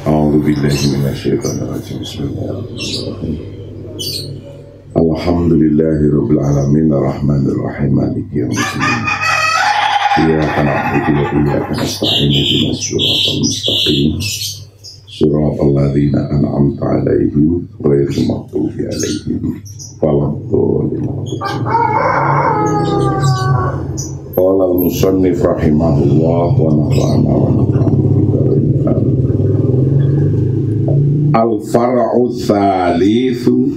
A'udzubillahiminasyaitonirrajim. Bismillahirrahmanirrahim. Alhamdulillahirabbil alamin arrahmanirrahim maliki yaumiddin. Iyyaka na'budu wa iyyaka nasta'in ihdinas siratal mustaqim. Siratal ladzina an'amta 'alaihim ghairil maghdubi 'alaihim waladdallin. Qala al-musannif rahimahullah wa nafa'ana wa nafa'ana. Al-far'u tsalitsu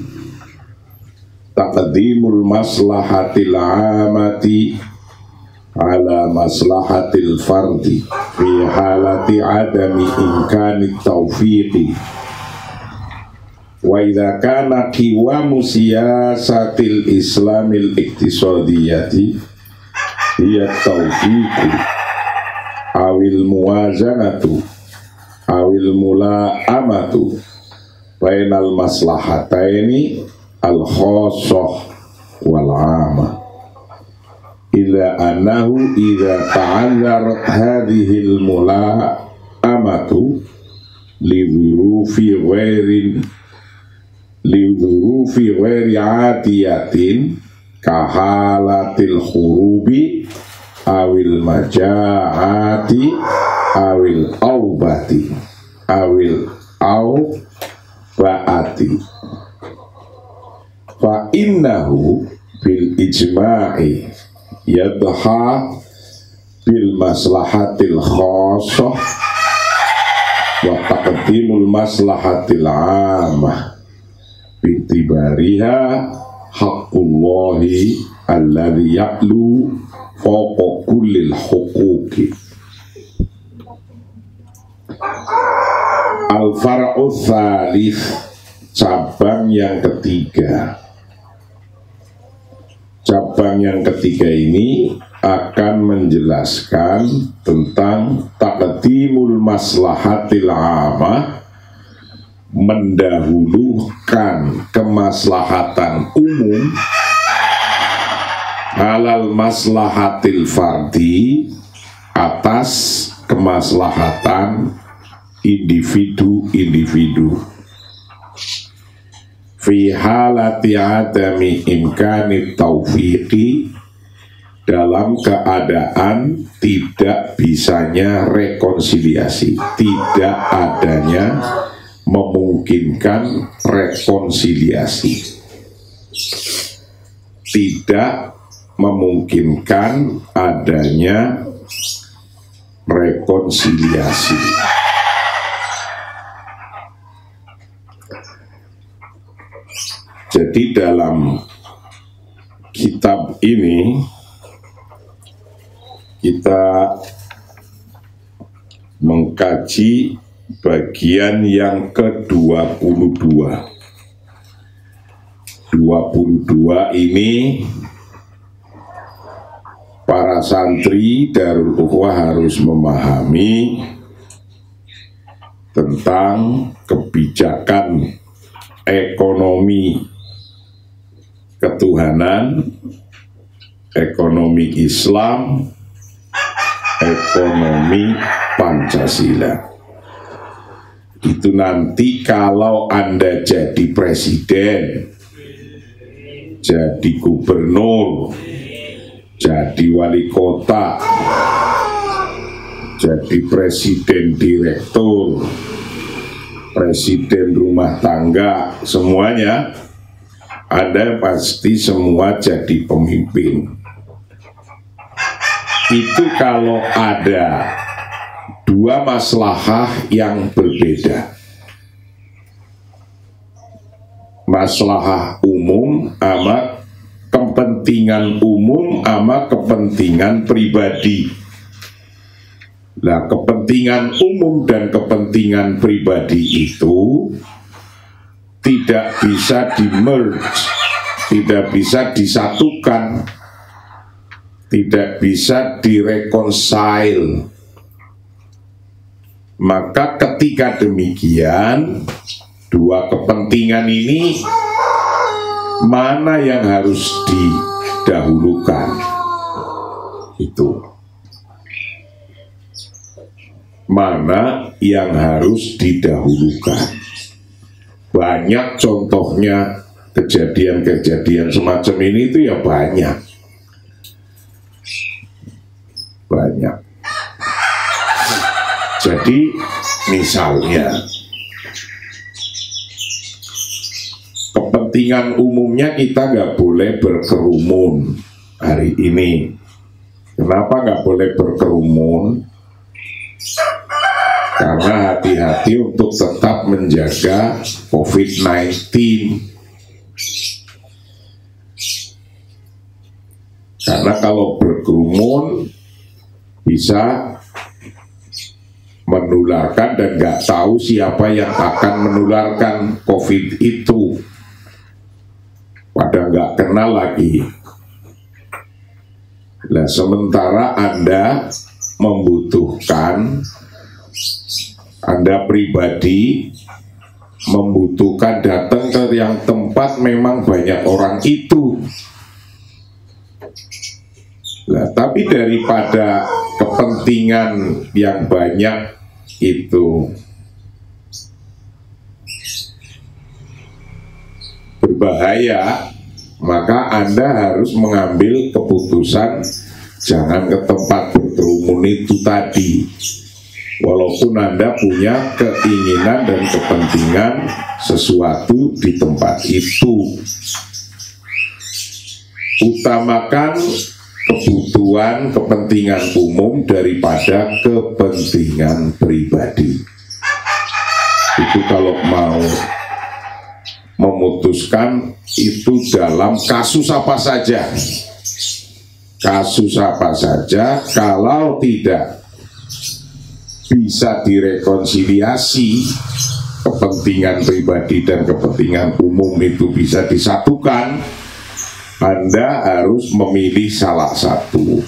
taqdimul maslahatil 'amati ala maslahatil fardi fi halati adami imkani taufiqi wa idza kana qiwamu siyasatil islamil iktisadiyati hiya taufiqu awil muwazanatu awil mula'amatu bainal maslahataini al-khassah wal 'amah ila annahu idza ta'azzarat hadhil mula'amatu li dhurufi ghairi 'adiyatin kahalatil khurubi awil maja'ati awil aubati awil aubati fa innahu bil ijma'i yadha bil maslahatil khassah wa taqdimul maslahatil 'ammah bitibariha haqqullahi alladhi ya'lu fawqa kullil huquqi. Al-far'u tsalits, cabang yang ketiga. Cabang yang ketiga ini akan menjelaskan tentang taqdimul maslahatil 'ammah, mendahulukan kemaslahatan umum alal maslahatil fardi, atas kemaslahatan individu-individu fi halati adami imkani taufiqi, dalam keadaan tidak bisanya rekonsiliasi, tidak adanya memungkinkan rekonsiliasi, tidak memungkinkan adanya rekonsiliasi. Jadi dalam kitab ini kita mengkaji bagian yang ke-22. 22 ini para santri Darul Ukhwah harus memahami tentang kebijakan ekonomi ketuhanan, ekonomi Islam, ekonomi Pancasila. Itu nanti kalau Anda jadi presiden, jadi gubernur, jadi wali kota, jadi presiden direktur, presiden rumah tangga, semuanya Anda pasti semua jadi pemimpin. Itu kalau ada dua maslahah yang berbeda, maslahah umum sama kepentingan umum sama kepentingan pribadi. Nah, kepentingan umum dan kepentingan pribadi itu tidak bisa di-merge, tidak bisa disatukan, tidak bisa direkonsile. Maka ketika demikian, dua kepentingan ini mana yang harus didahulukan? Itu mana yang harus didahulukan? Banyak contohnya kejadian-kejadian semacam ini itu ya banyak. Jadi misalnya kepentingan umumnya kita nggak boleh berkerumun hari ini. Kenapa nggak boleh berkerumun? Karena hati-hati untuk tetap menjaga COVID-19. Karena kalau berkerumun bisa menularkan dan nggak tahu siapa yang akan menularkan COVID itu. Pada nggak kenal lagi. Nah, sementara Anda membutuhkan, Anda pribadi membutuhkan datang ke yang tempat memang banyak orang itu. Nah, tapi daripada kepentingan yang banyak itu berbahaya, maka Anda harus mengambil keputusan jangan ke tempat berkerumun itu tadi. Walaupun Anda punya keinginan dan kepentingan sesuatu di tempat itu, utamakan kebutuhan kepentingan umum daripada kepentingan pribadi. Itu kalau mau memutuskan itu dalam kasus apa saja. Kasus apa saja, kalau tidak bisa direkonsiliasi, kepentingan pribadi dan kepentingan umum itu bisa disatukan, Anda harus memilih salah satu.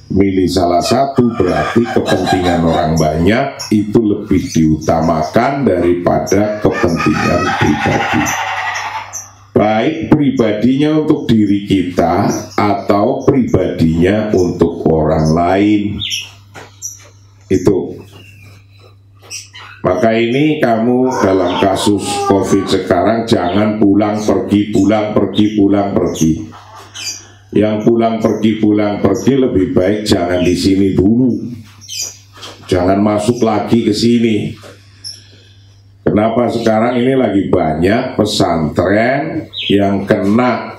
Milih salah satu berarti kepentingan orang banyak itu lebih diutamakan daripada kepentingan pribadi. Baik pribadinya untuk diri kita atau pribadinya untuk orang lain. Itu. Maka ini kamu dalam kasus COVID sekarang jangan pulang pergi, pulang pergi, pulang pergi. Yang pulang pergi lebih baik jangan di sini dulu. Jangan masuk lagi ke sini. Kenapa sekarang ini lagi banyak pesantren yang kena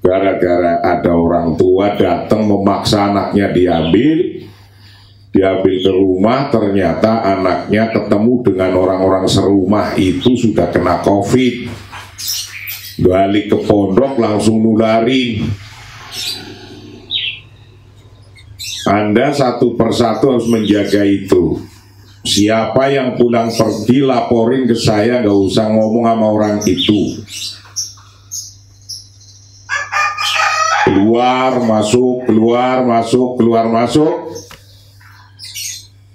gara-gara ada orang tua datang memaksa anaknya diambil ke rumah, ternyata anaknya ketemu dengan orang-orang serumah itu sudah kena COVID. Balik ke pondok langsung nularin. Anda satu persatu harus menjaga itu. Siapa yang pulang pergi laporin ke saya, gak usah ngomong sama orang itu. Keluar masuk, keluar masuk, keluar masuk,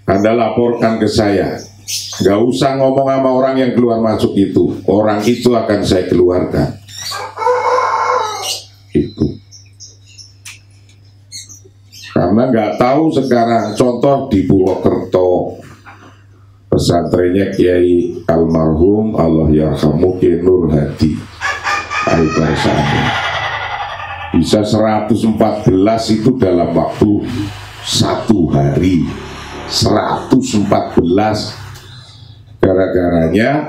Anda laporkan ke saya. Gak usah ngomong sama orang yang keluar masuk itu. Orang itu akan saya keluarkan. Itu. Karena nggak tahu sekarang. Contoh di Purwokerto, pesantrennya Kiai almarhum Allah yarhamu Kiai Nur Hadi Al-Barsani. Bisa 114 itu dalam waktu 1 hari. 114. Gara-garanya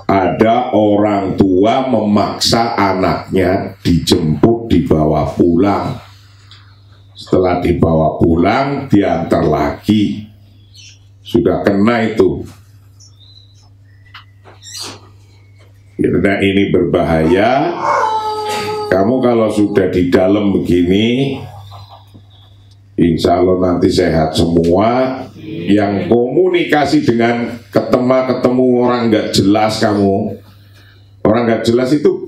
ada orang tua memaksa anaknya dijemput, dibawa pulang. Setelah dibawa pulang, diantar lagi. Sudah kena itu. Karena ini berbahaya, Kamu kalau sudah di dalam begini, insya Allah nanti sehat semua. Yang komunikasi dengan ketemu orang nggak jelas kamu, orang nggak jelas itu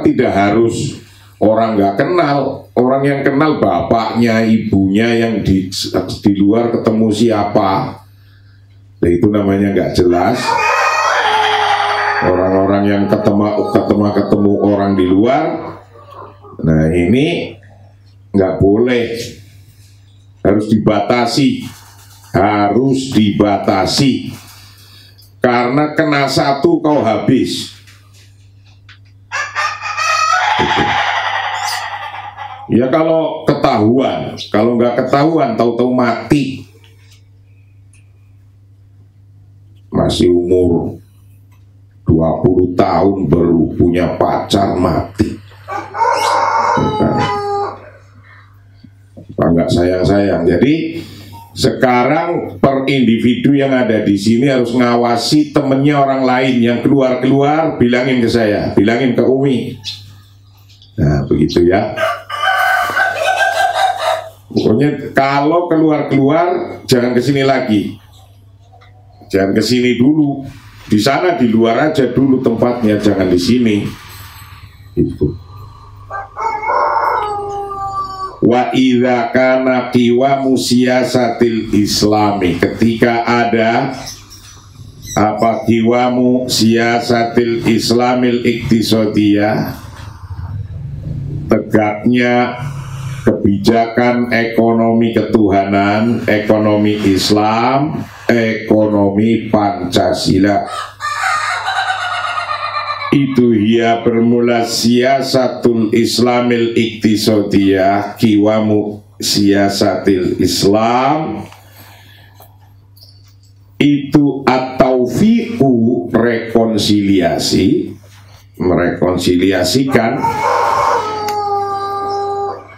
tidak harus orang nggak kenal, orang yang kenal bapaknya, ibunya, yang di luar ketemu siapa, nah, itu namanya nggak jelas. Orang-orang yang ketemu orang di luar, nah ini nggak boleh, harus dibatasi, karena kena satu kau habis. Ya kalau ketahuan, kalau nggak ketahuan tahu-tahu mati, masih umur 20 tahun baru punya pacar mati. Apa nggak sayang-sayang? Jadi sekarang per individu yang ada di sini harus ngawasi temennya orang lain yang keluar-keluar, bilangin ke saya, bilangin ke Umi. Nah begitu ya. Pokoknya kalau keluar-keluar jangan kesini lagi, jangan kesini dulu. Di sana di luar aja dulu tempatnya, jangan di sini. Itu. Wa idza kana qiwamu siyasatil islami, ketika ada apa qiwamu siyasatil islamil iktisadiyah, tegaknya kebijakan ekonomi ketuhanan, ekonomi Islam, ekonomi Pancasila. Itu ia bermula siyasatul islamil iktisadiyah, kiwamu siyasatil Islam, itu at-taufiqu, rekonsiliasi, merekonsiliasikan,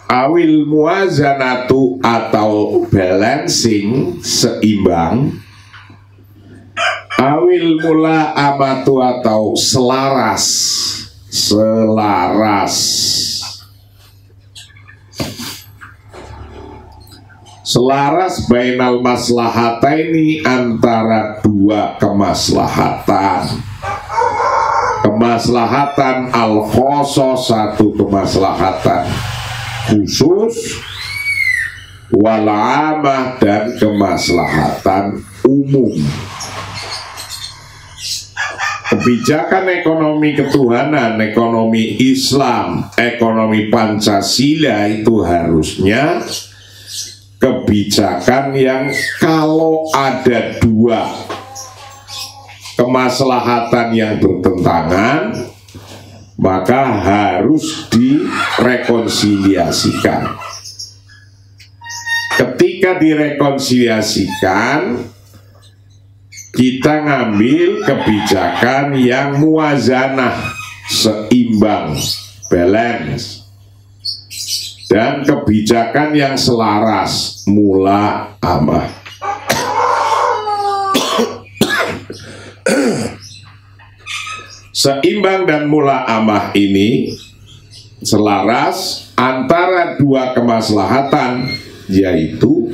awil muazanatu, atau balancing, seimbang, awil mula amatu, atau selaras, selaras bainal maslahataini, antara dua kemaslahatan. Kemaslahatan al-khoso, satu kemaslahatan khusus, wal'amah, dan kemaslahatan umum. Kebijakan ekonomi ketuhanan, ekonomi Islam, ekonomi Pancasila itu harusnya kebijakan yang kalau ada dua kemaslahatan yang bertentangan, maka harus direkonsiliasikan. Ketika direkonsiliasikan, kita ngambil kebijakan yang muazanah, seimbang, balance, dan kebijakan yang selaras, mula amah. Seimbang dan mula amah ini selaras antara dua kemaslahatan, yaitu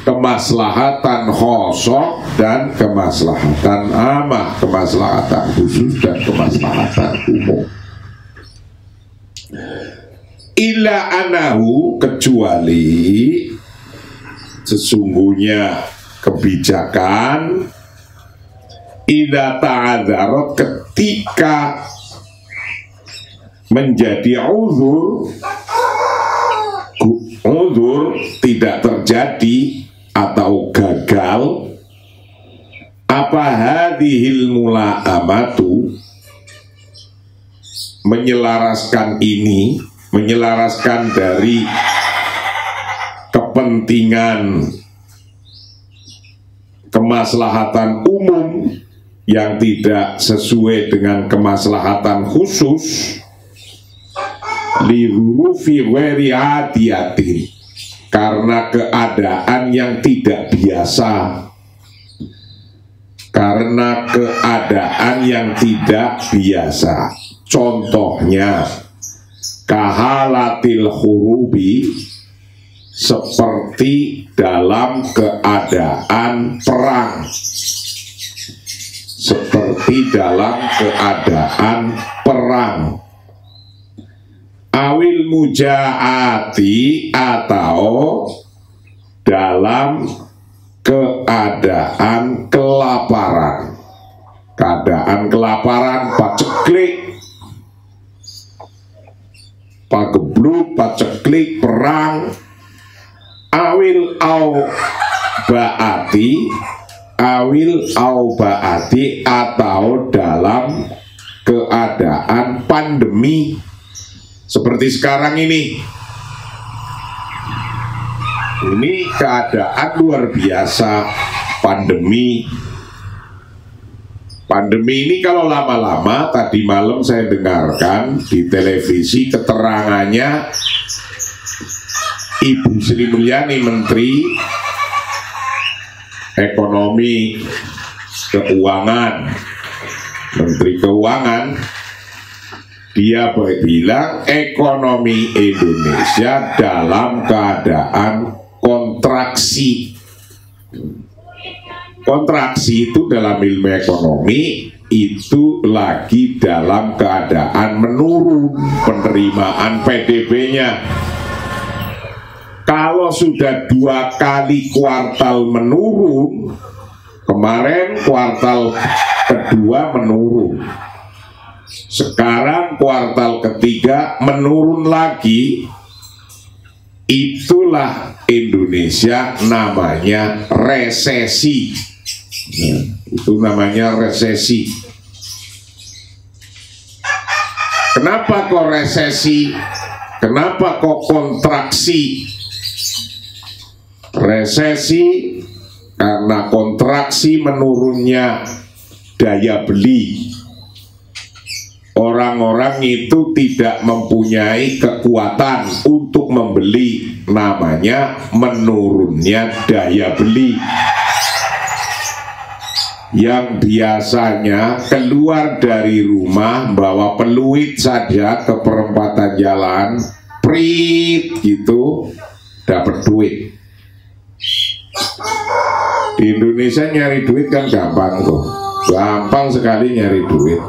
kemaslahatan khosok dan kemaslahatan amah, kemaslahatan khusus dan kemaslahatan umum. Ila anahu, kecuali sesungguhnya kebijakan idza ta'adzarat, ketika menjadi uzur tidak terjadi atau gagal, apa hadhil mula'amatu, menyelaraskan ini, menyelaraskan dari kepentingan kemaslahatan umum yang tidak sesuai dengan kemaslahatan khusus, lirufi weri adiatin, karena keadaan yang tidak biasa, karena keadaan yang tidak biasa. Contohnya kahalatil hurubi, seperti dalam keadaan perang, seperti dalam keadaan perang. Awil mujaati, atau dalam keadaan kelaparan, keadaan kelaparan, paceklik, pagebluk, paceklik, perang. Awil au baati, awil au baati, atau dalam keadaan pandemi seperti sekarang ini. Ini keadaan luar biasa, pandemi. Pandemi ini kalau lama-lama, tadi malam saya dengarkan di televisi keterangannya Ibu Sri Mulyani, Menteri Ekonomi Keuangan, Menteri Keuangan, dia bilang ekonomi Indonesia dalam keadaan kontraksi. Kontraksi itu dalam ilmu ekonomi itu lagi dalam keadaan menurun penerimaan PDB-nya. Kalau sudah 2 kali kuartal menurun, kemarin kuartal kedua menurun, sekarang kuartal ketiga menurun lagi, itulah Indonesia namanya resesi. Nah, itu namanya resesi. Kenapa kok resesi? Kenapa kok kontraksi? Resesi karena kontraksi, menurunnya daya beli. Orang-orang itu tidak mempunyai kekuatan untuk membeli, namanya menurunnya daya beli. Yang biasanya keluar dari rumah bawa peluit saja ke perempatan jalan, prit gitu, dapat duit. Di Indonesia nyari duit kan gampang tuh, gampang sekali nyari duit.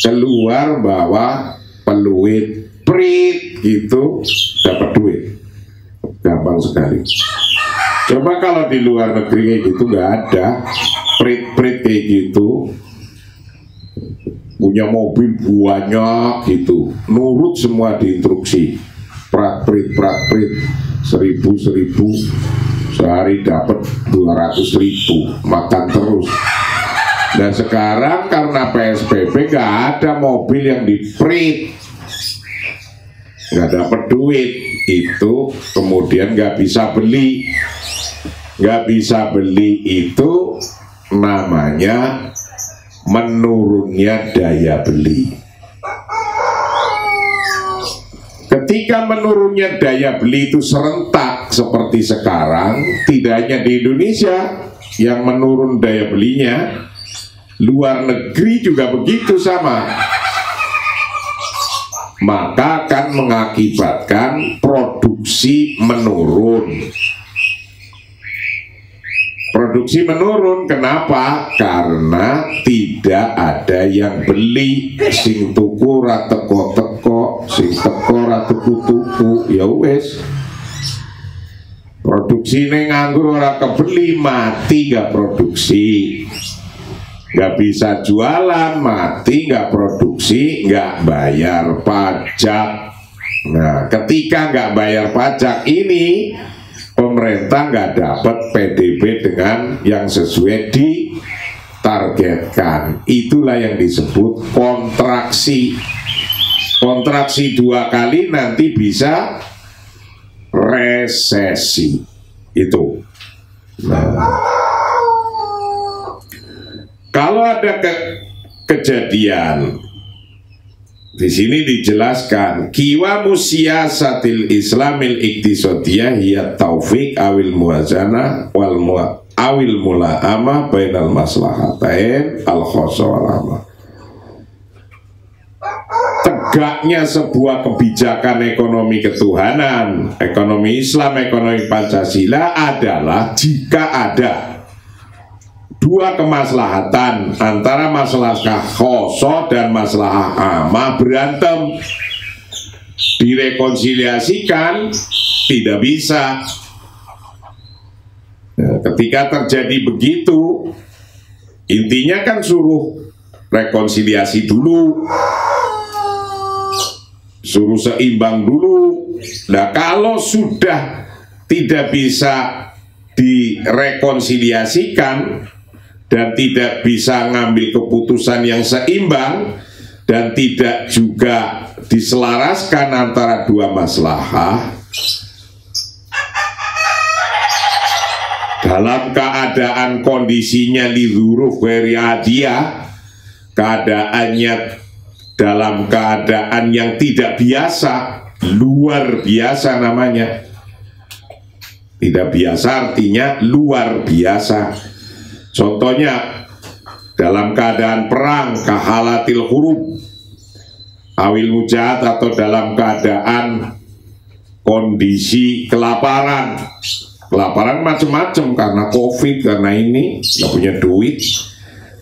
Keluar bawa peluit, prit gitu, dapat duit, gampang sekali. Coba kalau di luar negeri kayak gitu nggak ada prit-prit kayak gitu, punya mobil banyak gitu, nurut semua diinstruksi, prat-prit, 1000 sehari dapat 200.000, makan terus. Dan sekarang karena PSBB gak ada mobil yang di-prit, gak dapat duit, itu kemudian gak bisa beli. Gak bisa beli itu namanya menurunnya daya beli. Ketika menurunnya daya beli itu serentak seperti sekarang, tidak hanya di Indonesia yang menurun daya belinya, luar negeri juga begitu sama. Maka akan mengakibatkan produksi menurun. Produksi menurun, kenapa? Karena tidak ada yang beli, sing tuku ra teko-teko, sing teko ra tuku-tuku, ya wes. Produksi ini nganggur ora kebeli, mati gak produksi. Gak bisa jualan, mati gak produksi, gak bayar pajak. Nah, ketika gak bayar pajak ini, pemerintah nggak dapat PDB dengan yang sesuai ditargetkan. Itulah yang disebut kontraksi. Kontraksi 2 kali nanti bisa resesi. Itu. Nah, kalau ada kejadian di sini dijelaskan kiwamu siyasatil islamil iktisadiyah hiya taufik awil muwazana wal awil mula'amah bainal maslahatain al khassa wal amah. tegaknya sebuah kebijakan ekonomi ketuhanan, ekonomi Islam, ekonomi Pancasila adalah jika ada dua kemaslahatan antara maslahah khosoh dan maslahah amah berantem, direkonsiliasikan tidak bisa. Nah, ketika terjadi begitu, intinya kan suruh rekonsiliasi dulu, suruh seimbang dulu. Nah, kalau sudah tidak bisa direkonsiliasikan dan tidak bisa ngambil keputusan yang seimbang dan tidak juga diselaraskan antara dua maslahah, dalam keadaan kondisinya lidhuruf weriadiyah, keadaannya dalam keadaan yang tidak biasa, luar biasa namanya. Tidak biasa artinya luar biasa. Contohnya dalam keadaan perang, kahalatil huruf awil mujahad, atau dalam keadaan kondisi kelaparan. Kelaparan macam-macam karena COVID, karena ini nggak punya duit.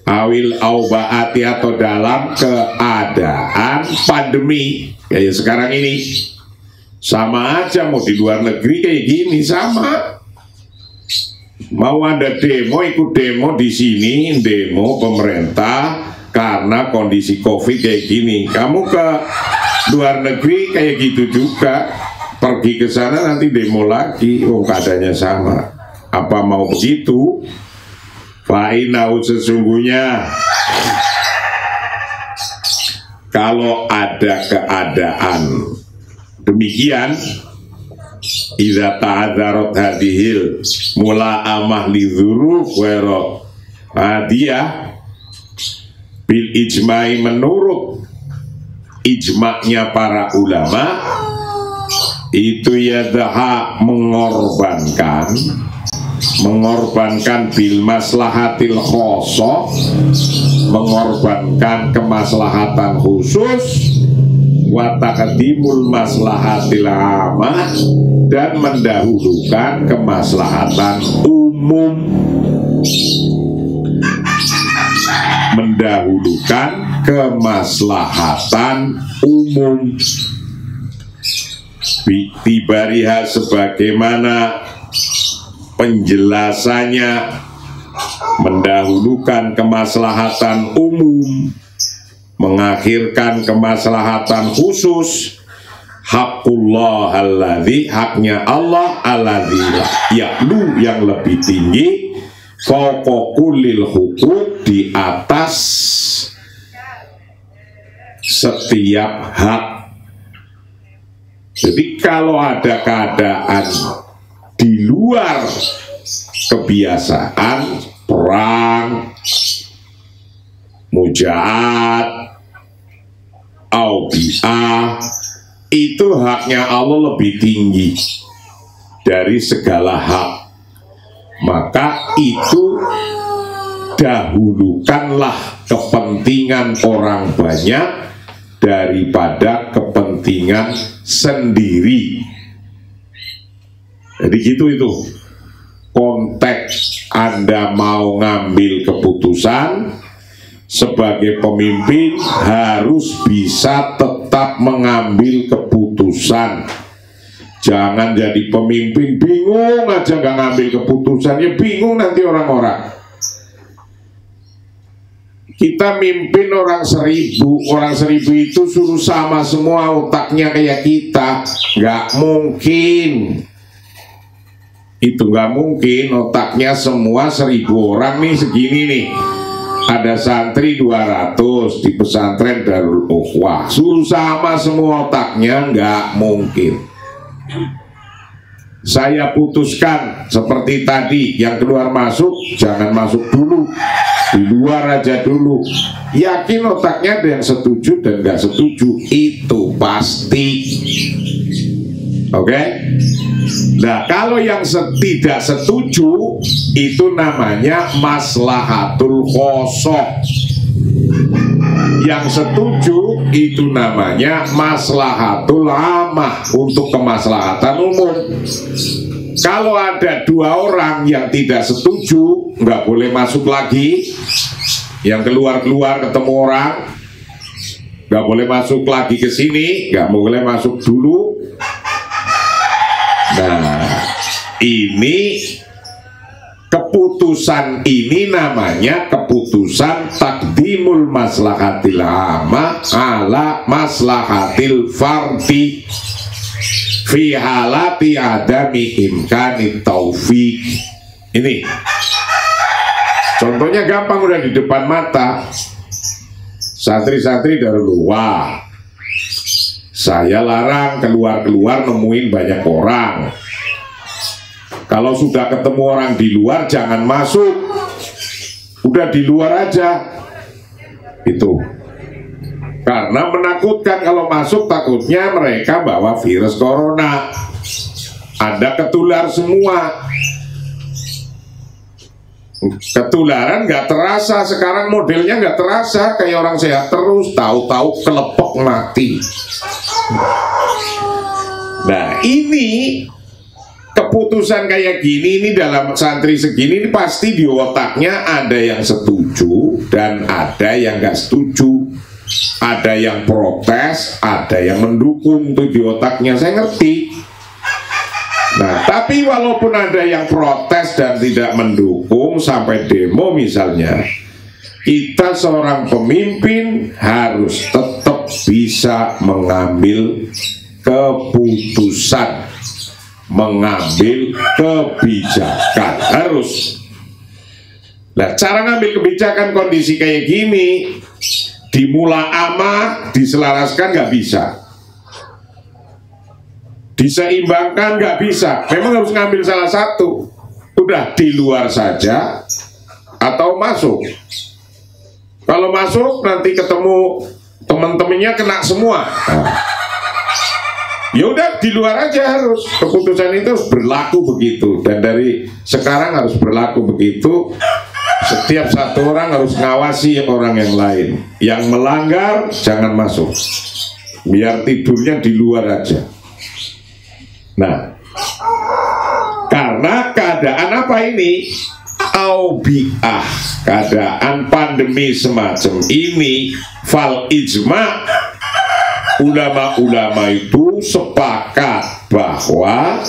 Awil aubaati, atau dalam keadaan pandemi kayak sekarang ini. Sama aja, mau di luar negeri kayak gini sama. Mau ada demo, ikut demo di sini, demo pemerintah karena kondisi COVID kayak gini. Kamu ke luar negeri kayak gitu juga, pergi ke sana nanti demo lagi, keadaannya sama. Apa mau begitu? Fa'inau, sesungguhnya kalau ada keadaan demikian, idza ta'adzarat hadhil mula'amah lidzuruf wero hadiyah bil ijma'i, menurut ijma'nya para ulama, itu yadha mengorbankan bil maslahatil khosoh, mengorbankan kemaslahatan khusus, wa taqdimul maslahatil amah, dan mendahulukan kemaslahatan umum, mendahulukan kemaslahatan umum. Bitibariha, sebagaimana penjelasannya, mendahulukan kemaslahatan umum, mengakhirkan kemaslahatan khusus. Hakullah alladzi, haknya Allah, alladzi ya'lu, yang lebih tinggi, fauqa kullil hukuk, di atas setiap hak. Jadi kalau ada keadaan di luar kebiasaan, perang, mujahat, aubiah, itu haknya Allah lebih tinggi dari segala hak. Maka itu dahulukanlah kepentingan orang banyak daripada kepentingan sendiri. Jadi gitu itu konteks. Anda mau ngambil keputusan sebagai pemimpin, harus bisa tetap mengambil keputusan. Jangan jadi pemimpin bingung aja gak ngambil keputusan, ya bingung nanti orang-orang. Kita mimpin orang 1000, orang 1000 itu suruh sama semua otaknya kayak kita, nggak mungkin. Itu nggak mungkin, otaknya semua 1000 orang nih segini nih. Ada santri 200 di pesantren Darul Ukhwah, suruh sama semua otaknya, nggak mungkin. Saya putuskan seperti tadi, yang keluar masuk jangan masuk dulu, di luar aja dulu. Yakin otaknya ada yang setuju dan nggak setuju, itu pasti. Oke? Nah, kalau yang tidak setuju, itu namanya maslahatul khosoh. Yang setuju itu namanya maslahatul amah, untuk kemaslahatan umum. Kalau ada 2 orang yang tidak setuju, nggak boleh masuk lagi. Yang keluar-keluar ketemu orang, nggak boleh masuk lagi ke sini, nggak boleh masuk dulu. Nah, ini keputusan ini namanya keputusan takdimul maslahatil amma ala maslahatil fardi fi halati adami imkani taufik. Ini contohnya gampang, udah di depan mata. Santri-santri dahulu, wah, saya larang keluar-keluar nemuin banyak orang. Kalau sudah ketemu orang di luar jangan masuk, udah di luar aja. Itu karena menakutkan, kalau masuk takutnya mereka bawa virus corona, Anda ketular semua. Ketularan nggak terasa, sekarang modelnya nggak terasa, kayak orang sehat terus, tahu-tahu kelepek mati. Nah, ini keputusan kayak gini, ini dalam santri segini ini pasti di otaknya ada yang setuju dan ada yang nggak setuju, ada yang protes, ada yang mendukung, tuh di otaknya, saya ngerti. Nah, tapi walaupun ada yang protes dan tidak mendukung sampai demo misalnya, kita seorang pemimpin harus tetap bisa mengambil keputusan, mengambil kebijakan, harus. Nah, cara ngambil kebijakan kondisi kayak gini, dimula'amah, diselaraskan nggak bisa, diseimbangkan nggak bisa, memang harus ngambil salah satu. Udah di luar saja atau masuk. Kalau masuk nanti ketemu teman-temannya kena semua. Ya udah di luar aja, harus keputusan itu berlaku begitu, dan dari sekarang harus berlaku begitu. Setiap satu orang harus ngawasi orang yang lain, yang melanggar jangan masuk, biar tidurnya di luar aja. Nah, karena keadaan apa ini? Aubiah, keadaan pandemi semacam ini, fal ijma, ulama-ulama itu sepakat bahwa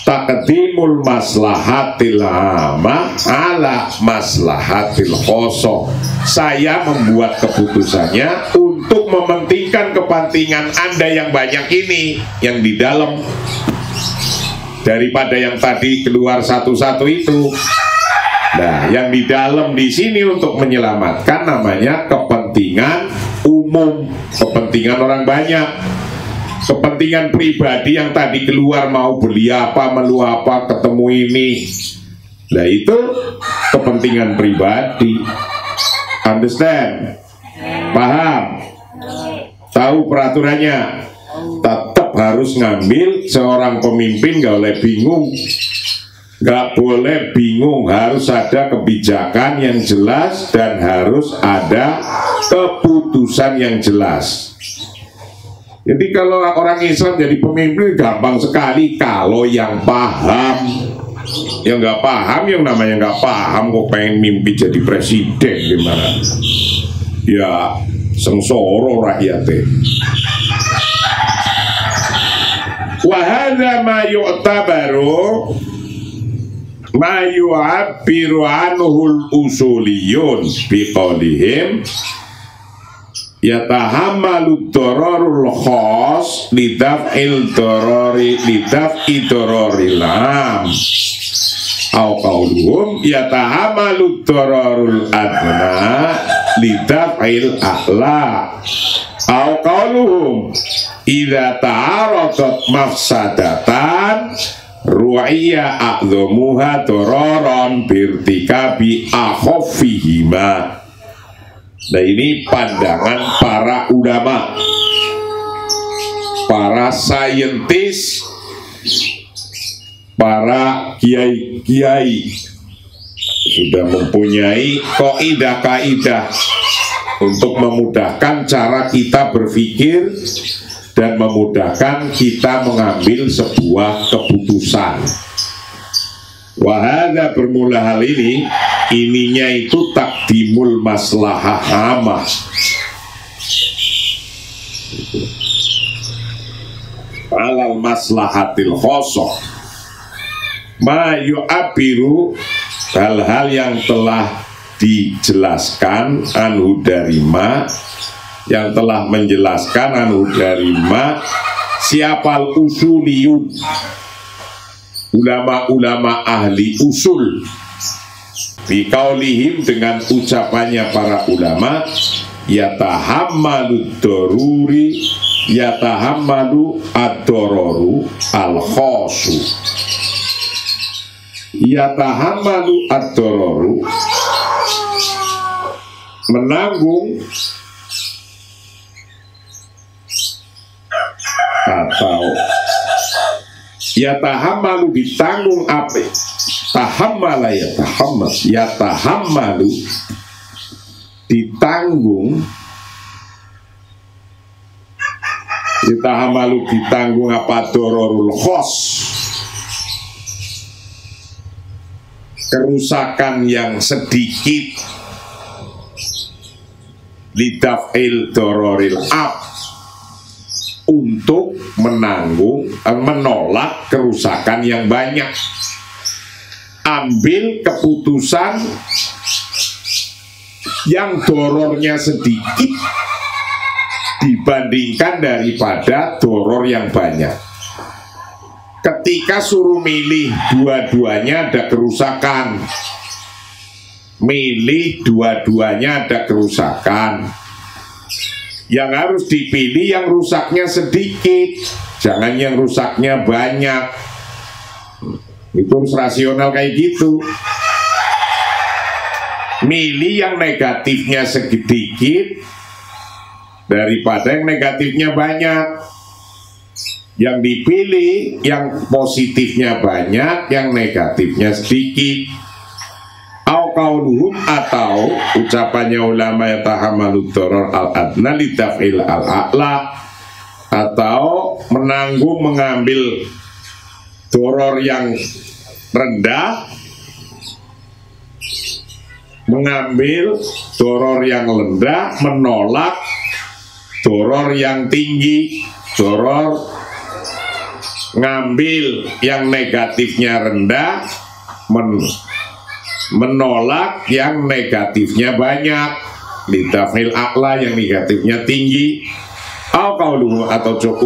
taqdimul maslahatil amma ala maslahatil khosoh. Saya membuat keputusannya untuk mementingkan kepentingan Anda yang banyak ini, yang di dalam, daripada yang tadi keluar satu-satu itu. Nah, yang di dalam di sini untuk menyelamatkan namanya kepentingan umum, kepentingan orang banyak. Kepentingan pribadi yang tadi keluar mau beli apa, melu apa, ketemu ini, nah itu kepentingan pribadi. Understand? Paham? Tahu peraturannya? Tetap harus ngambil, seorang pemimpin gak boleh bingung. Gak boleh bingung, harus ada kebijakan yang jelas dan harus ada keputusan yang jelas. Jadi kalau orang Islam jadi pemimpin gampang sekali kalau yang paham. Yang nggak paham, yang namanya nggak paham kok pengen mimpi jadi presiden gimana? Ya sengsara rakyatnya. Wa hadza ma yu'tabaru ma yu'abbiru anhul usuliyun biqaulihim yatahammalu dororul khos lidaf'il dorori lidaf'i dororil am au qauluhum yatahammalu dororul adna lidaf'il a'la au qauluhum idza ta'aradat mafsadatan ru'iyya a'dhamuha dororon birtikabi akhafihima. Nah, ini pandangan para ulama, para saintis, para kiai-kiai sudah mempunyai kaidah-kaidah untuk memudahkan cara kita berpikir dan memudahkan kita mengambil sebuah keputusan. Wahada bermula hal ini, ininya itu takdimul maslahah amah, alal maslahatil khosoh, ma yu'abiru, hal-hal yang telah dijelaskan anhu dari ma, yang telah menjelaskan anhu dari ma, siapal usuliyun, ulama-ulama ahli usul, biqaulihim, dengan ucapannya para ulama, yatahammalu doruri, yatahammalu ad-dororu al-khosu, yatahammalu ad-dororu, menanggung atau yatahammalu, ditanggung apa? Tahammala yatahammalu, ditanggung, yatahammalu, ditanggung apa? Dororul khos, kerusakan yang sedikit, lidaf'il dororil ab, untuk menanggung, menolak kerusakan yang banyak. Ambil keputusan yang dorornya sedikit dibandingkan daripada doror yang banyak. Ketika suruh milih, dua-duanya ada kerusakan, milih dua-duanya ada kerusakan, yang harus dipilih yang rusaknya sedikit, jangan yang rusaknya banyak. Itu rasional kayak gitu. Milih yang negatifnya sedikit daripada yang negatifnya banyak. Yang dipilih yang positifnya banyak, yang negatifnya sedikit. Atau ucapannya ulama yatahammalu doror al-adna lidaf'il al-a'la, atau menanggung, mengambil doror yang rendah, mengambil doror yang rendah, menolak doror yang tinggi. Doror, ngambil yang negatifnya rendah, menolak yang negatifnya banyak, lidafil a'la, yang negatifnya tinggi. Atau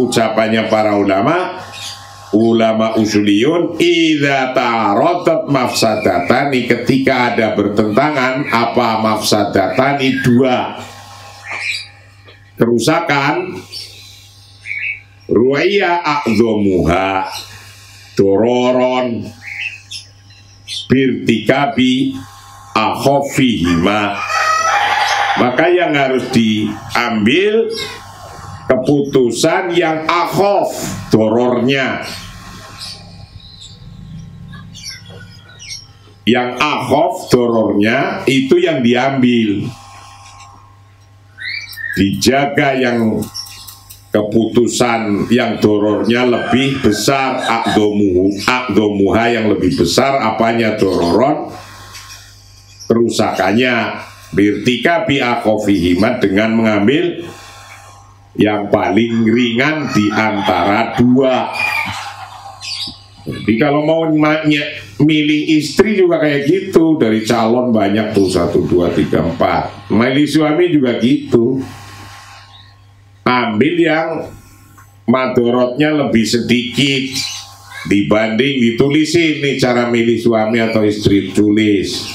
ucapannya para ulama usuliyun, idza ta'aradat mafsadatani, ketika ada bertentangan apa? Mafsadatani, dua kerusakan, ru'ya a'dhamuha dororon birtikabi akhofihima, maka yang harus diambil keputusan yang akhof dorornya, yang akhof dorornya itu yang diambil, dijaga yang keputusan yang dorornya lebih besar, akdomuha yang lebih besar, apanya? Dororon, kerusakannya, birtika bi'akhofihimat, dengan mengambil yang paling ringan di antara dua. Jadi kalau mau milih istri juga kayak gitu, dari calon banyak tuh, 1, 2, 3, 4. Milih suami juga gitu, ambil yang madorotnya lebih sedikit dibanding, ditulisin nih cara milih suami atau istri, tulis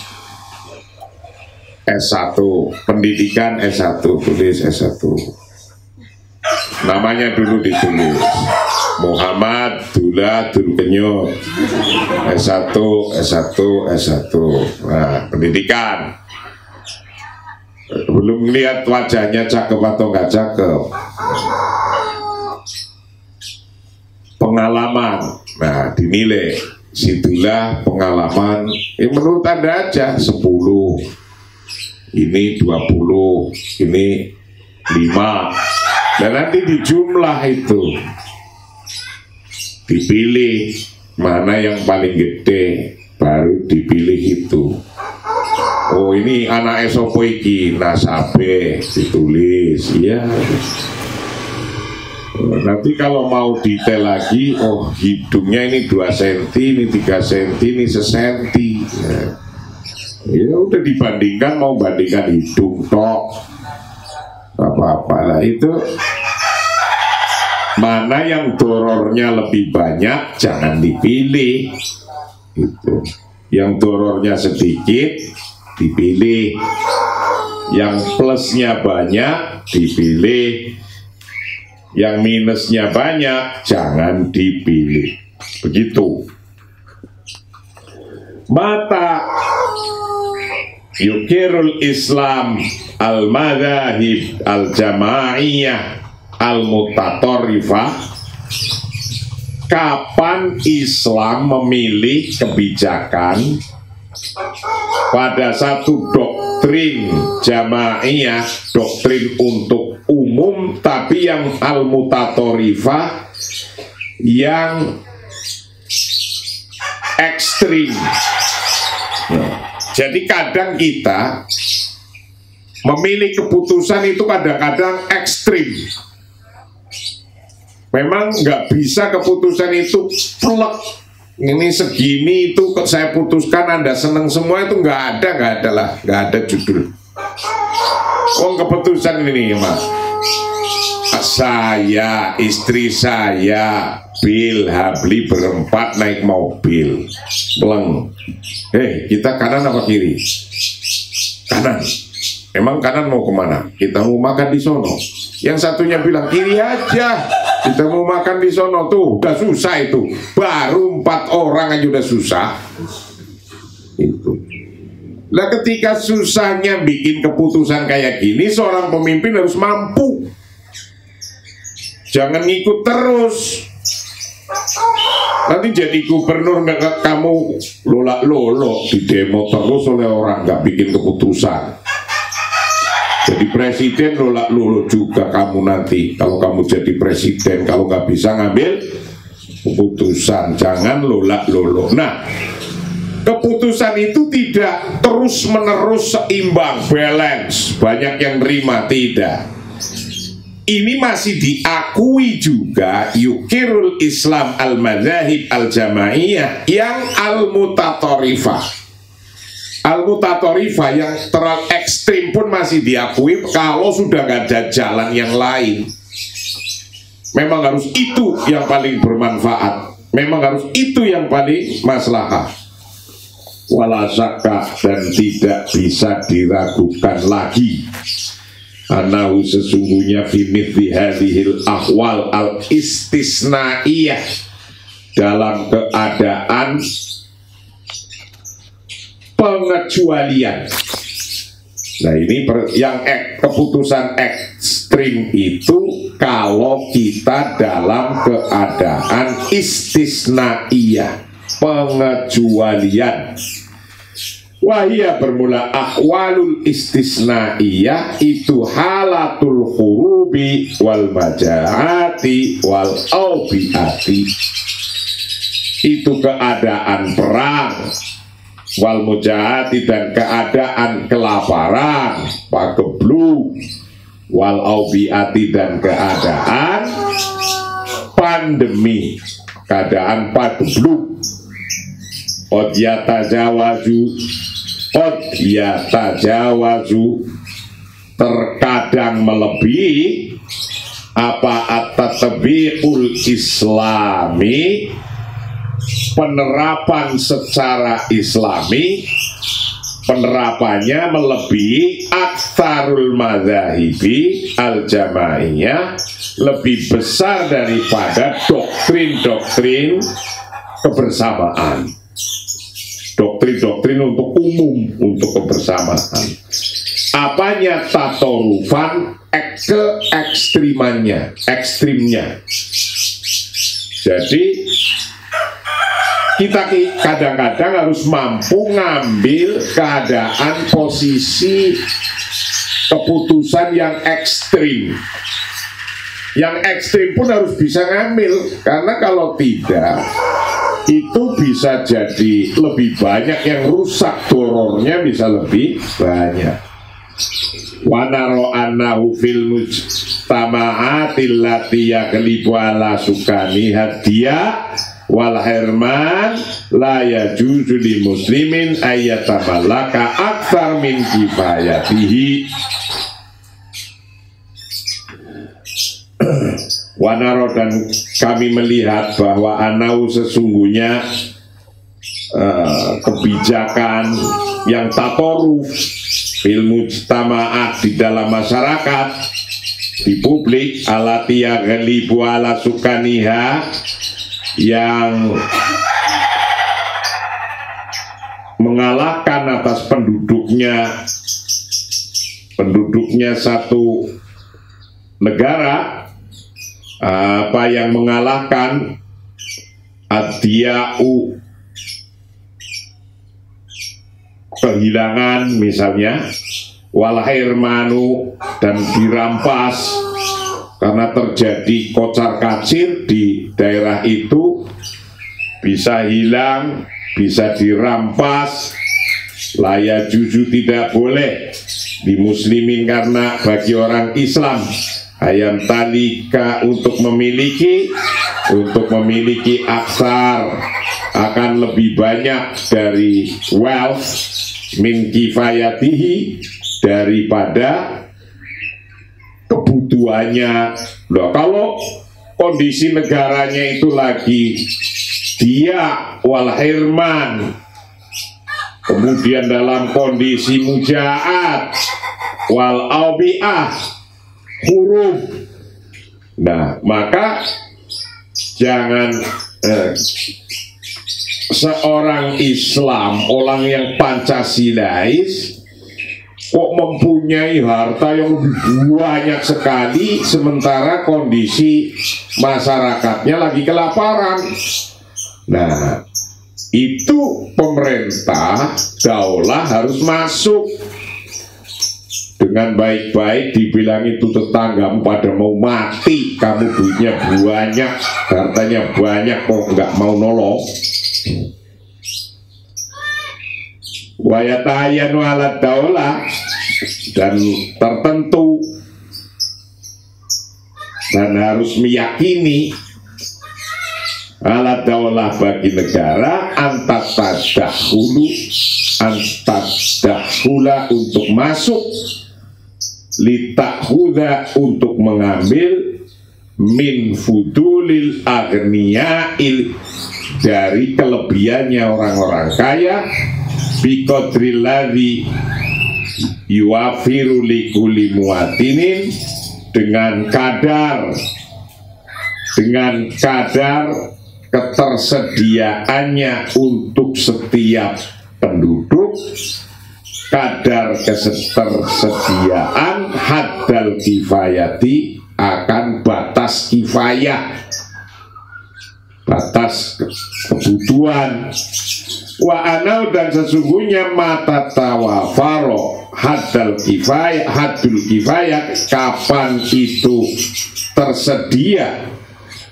S1, pendidikan S1, tulis S1, namanya dulu ditulis Muhammad Dula Dulkenyut, S1, S1, S1. Nah, pendidikan, belum lihat wajahnya cakep atau nggak cakep. Pengalaman, nah dinilai, situlah pengalaman, menurut Anda aja 10, ini 20, ini 5. Dan nanti di jumlah itu dipilih mana yang paling gede, baru dipilih itu. Oh ini anak sopo iki, nasabe ditulis, ya. Nanti kalau mau detail lagi, oh hidungnya ini 2 cm, ini 3 cm, ini sesenti. Ya udah dibandingkan, mau bandingkan hidung tok, apa-apa lah itu. Mana yang dorornya lebih banyak jangan dipilih. Itu. Yang dorornya sedikit dipilih, yang plusnya banyak dipilih, yang minusnya banyak jangan dipilih. Begitu. Mata yukirul Islam al-madhahib al-jamaiyah al-mutatorifah. Kapan Islam memilih kebijakan pada satu doktrin jamaiyah, doktrin untuk umum, tapi yang al-mutatorifah, yang ekstrim. Jadi kadang kita memilih keputusan itu kadang-kadang ekstrim. Memang nggak bisa keputusan itu plek, ini segini itu saya putuskan Anda seneng semua, itu nggak ada lah, nggak ada judul. Oh keputusan ini Mas, saya, istri saya, Bill, Habli berempat naik mobil, peleng. Kita kanan apa kiri? Kanan. Emang kanan mau kemana? Kita mau makan di sono. Yang satunya bilang kiri aja. Kita mau makan di sono tuh, udah susah itu. Baru 4 orang aja udah susah. Itu. Nah ketika susahnya bikin keputusan kayak gini, seorang pemimpin harus mampu. Jangan ngikut terus. Nanti jadi gubernur nggak kamu lolak-lolok di demo terus oleh orang nggak bikin keputusan. Jadi presiden lolak-lolok juga kamu nanti. Kalau kamu jadi presiden, kalau nggak bisa ngambil keputusan, jangan lolak-lolok. Nah, keputusan itu tidak terus-menerus seimbang, balance. Banyak yang nerima, tidak. Ini masih diakui juga yukirul Islam al-madhahib al-jamaiyah yang al-mutatorifah. Al-mutatorifah yang terlalu ekstrim pun masih diakui kalau sudah nggak ada jalan yang lain. Memang harus itu yang paling bermanfaat. Memang harus itu yang paling maslahah. Wala syakka, dan tidak bisa diragukan lagi. Anahu sesungguhnya fi mithli hadhil ahwal al-istisnaiyah, dalam keadaan pengecualian. Nah ini yang keputusan ekstrim itu kalau kita dalam keadaan istisnaiyah, pengecualian. Wahia bermula ahwalul istisnaiyah itu halatul khurubi wal majahati wal aubiati. Itu keadaan perang, wal mujahati, dan keadaan kelaparan, pagebluk, wal aubiati, dan keadaan pandemi, keadaan pagebluk. Tajawazu terkadang melebihi apa at-tatbiqul islami, penerapan secara islami, penerapannya melebihi aktsarul madzahibi al-jamaiyah, lebih besar daripada doktrin-doktrin kebersamaan, doktrin-doktrin untuk umum, untuk kebersamaan. Apanya? Tatorufan, keekstrimannya, ekstrimnya. Jadi kita kadang-kadang harus mampu ngambil keadaan posisi keputusan yang ekstrim. Yang ekstrim pun harus bisa ngambil, karena kalau tidak itu bisa jadi lebih banyak yang rusak, dorornya bisa lebih banyak. Wa naro annahu fil mujtama'atil lati yaghlibu ala sukani hadiya wal herman la yajuzu li muslimin ayyatamallaka aktsar min kifayatihi. Wanaro, dan kami melihat bahwa anau sesungguhnya kebijakan yang tatoruf fil mujtama'at di dalam masyarakat, di publik, alati yaghlibu ala sukaniha, yang mengalahkan atas penduduknya satu negara, apa yang mengalahkan adya'u, kehilangan misalnya, wal hirmanu, dan dirampas karena terjadi kocar kacir di daerah itu, bisa hilang, bisa dirampas. Laya juzu, tidak boleh di muslimin, karena bagi orang Islam ayam talika untuk memiliki aksar, akan lebih banyak dari wealth min kifayatihi, daripada kebutuhannya. Loh, kalau kondisi negaranya itu lagi dia wal hirman, kemudian dalam kondisi mujaat wal aubiah, huruf, nah maka jangan seorang Islam, orang yang Pancasilais, kok mempunyai harta yang banyak sekali, sementara kondisi masyarakatnya lagi kelaparan. Nah, itu pemerintah, daulah harus masuk dengan baik-baik, dibilang itu tetanggamu pada mau mati, kamu duitnya banyak, hartanya banyak, kok nggak mau nolong. Wayatayanu ala daulah, dan tertentu dan harus meyakini ala daulah bagi negara antadahula untuk masuk, litakhuda untuk mengambil, min fudulil aghniya'il dari kelebihannya orang-orang kaya, biqadrilladzi yuwafiru likulli muwatinin, dengan kadar ketersediaannya untuk setiap penduduk, kadar ketersediaan haddal kifayati, akan batas kifayah, batas kebutuhan. Wa anau, dan sesungguhnya mata tawafaro haddul kifayah, kapan itu tersedia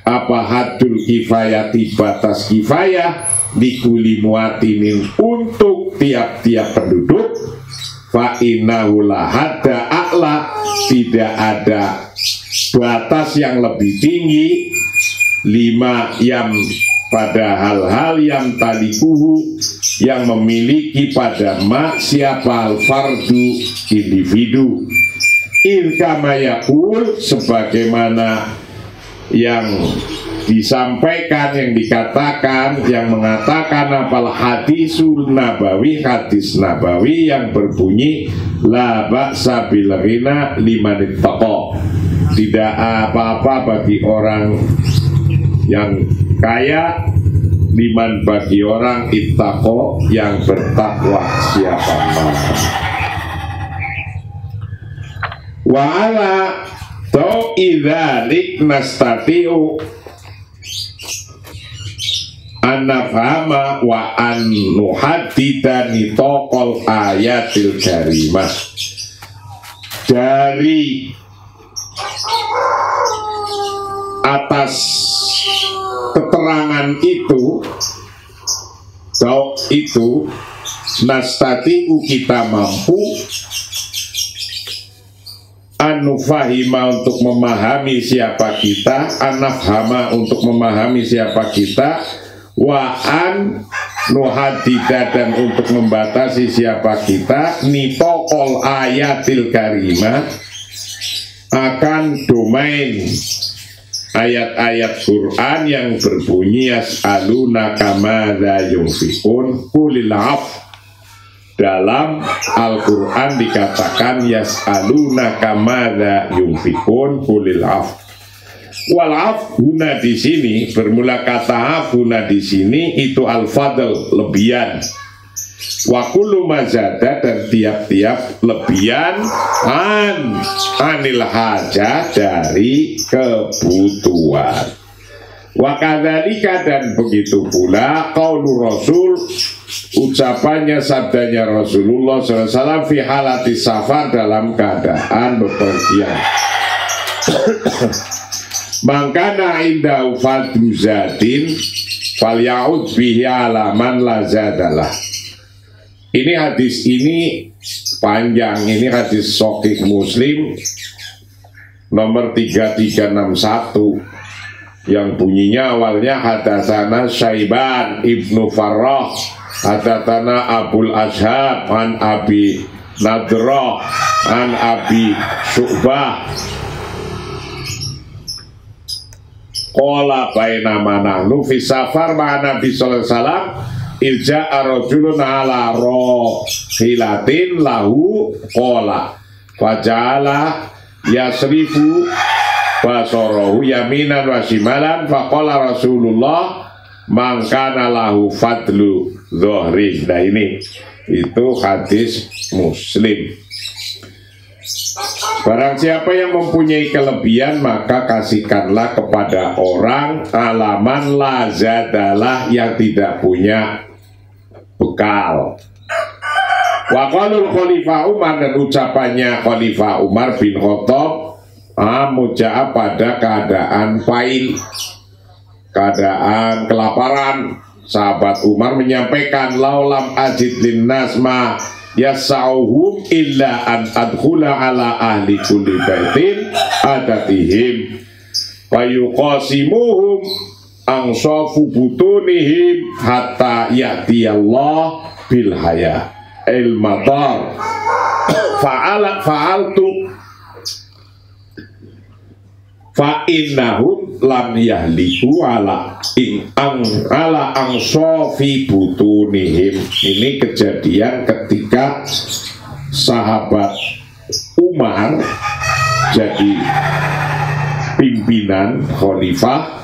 apa haddul kifayati, batas kifayah, dikuli muatinin, untuk tiap-tiap penduduk, fa innahu la hadda a'la, tidak ada batas yang lebih tinggi, lima yang pada hal-hal yang talikuhu, yang memiliki pada siapa al-fardu, individu, irkama yakul, sebagaimana yang disampaikan, yang dikatakan, yang mengatakan apal hadisul nabawi, hadis nabawi yang berbunyi la ba'sa bil ghina liman ittaqa, tidak apa-apa bagi orang yang kaya, liman bagi orang ittaqo, yang bertakwa siapa mana. Wa ala idzalik nastatiu, an-nafhama wa an-nuhaddidani tokol ayatil karimah. Dari atas keterangan itu nastati'u kita mampu anufahima untuk memahami siapa kita, anafhama untuk memahami siapa kita, wa an nuhadida dan untuk membatasi siapa kita, nitokol ayatil karimah akan domain ayat-ayat Quran yang berbunyi yas'aluna kamadza yunfiqun qulil af. Dalam Al-Quran dikatakan yas'aluna kamadza yunfiqun qulil af. Wal af guna di sini bermula kata af guna di sini itu al-fadl, lebihan. Wa kullu mazada dan tiap-tiap lebihan anil hajah dari kebutuhan. Wa kadzalika dan begitu pula qaulu Rasul, ucapannya sabdanya Rasulullah SAW fi halati safar dalam keadaan bepergian. Mangkana indahu fadlu zadin fal ya'ud bihi alaman la zadalah. Ini hadis ini panjang, ini hadis Sahih Muslim nomor 3361 yang bunyinya awalnya hadatsana Syaiban ibnu Farrah, hadatsana Abul Ashab an Abi Nadrah an Abi Syu'bah qala bainama nahnu fi safar ma Nabi sallallahu alaihi wasallam ilja'a rajulun ala rohilatin lahu qala faja'ala yasrifu basarahu yaminan wa shimalan faqala Rasulullah mangkana lahu fadlu dhuhrin. Nah ini itu hadis Muslim. Barang siapa yang mempunyai kelebihan maka kasihkanlah kepada orang alaman lazadalah yang tidak punya bekal. Waqalul Khalifah Umar dan ucapannya Khalifah Umar bin Khattab muja'ab pada keadaan fail, keadaan kelaparan. Sahabat Umar menyampaikan laulam ajid linnas ma yasauhum illa an adkhula ala ahli kulli baitin adatihim fayuqasimuhum angsafu butunihim hatta ya'tiyallah bil haya il matar fa'altu fa innahum lam yahliku ala angsofi butunihim. Ini kejadian ketika sahabat Umar jadi pimpinan khalifah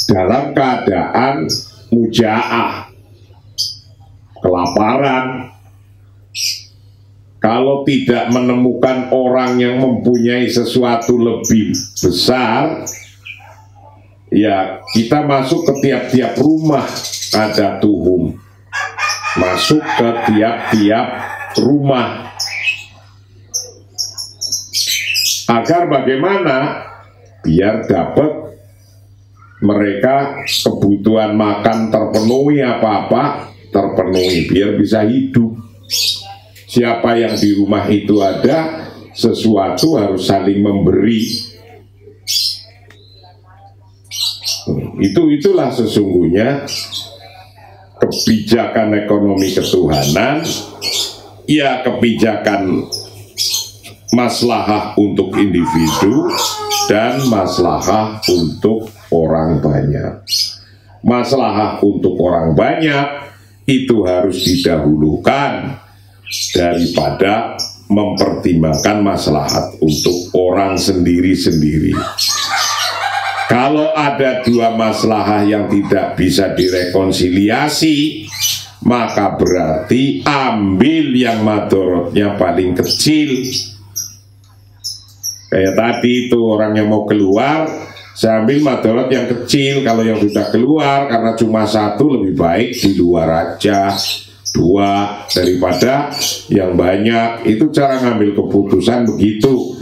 dalam keadaan muja'ah, kelaparan. Kalau tidak menemukan orang yang mempunyai sesuatu lebih besar, ya kita masuk ke tiap-tiap rumah ada tuhum, masuk ke tiap-tiap rumah agar bagaimana biar dapat mereka kebutuhan makan terpenuhi, apa-apa terpenuhi biar bisa hidup. Siapa yang di rumah itu ada sesuatu harus saling memberi. Itulah sesungguhnya kebijakan ekonomi ketuhanan, ya kebijakan maslahah untuk individu dan maslahah untuk orang banyak. Maslahah untuk orang banyak itu harus didahulukan daripada mempertimbangkan maslahat untuk orang sendiri-sendiri. Kalau ada dua maslahah yang tidak bisa direkonsiliasi, maka berarti ambil yang madorotnya paling kecil. Kayak tadi itu orang yang mau keluar Saya ambil madorot yang kecil. Kalau yang sudah keluar karena cuma satu, lebih baik di luar aja, 2 daripada yang banyak. Itu cara ngambil keputusan begitu.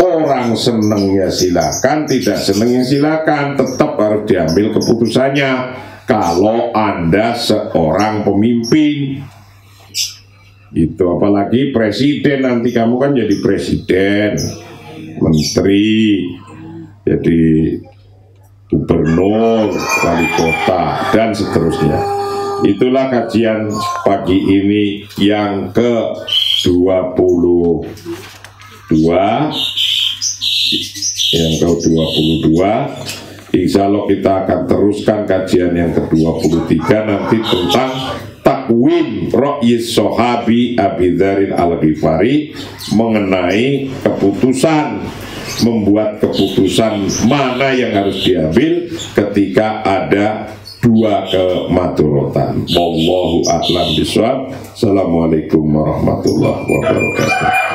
Orang seneng ya silakan, tidak seneng ya silakan, tetap harus diambil keputusannya. Kalau Anda seorang pemimpin, itu apalagi presiden, nanti kamu kan jadi presiden, menteri, jadi gubernur, wali kota, dan seterusnya. Itulah kajian pagi ini yang ke-22. Yang ke-22. Insya Allah kita akan teruskan kajian yang ke-23 nanti tentang takwim Ra'yis Sahabi Abi Dzar Al-Ghifari, mengenai keputusan, membuat keputusan mana yang harus diambil ketika ada 2 kemadorotan. Wallahu a'lam bishawab. Assalamualaikum warahmatullahi wabarakatuh.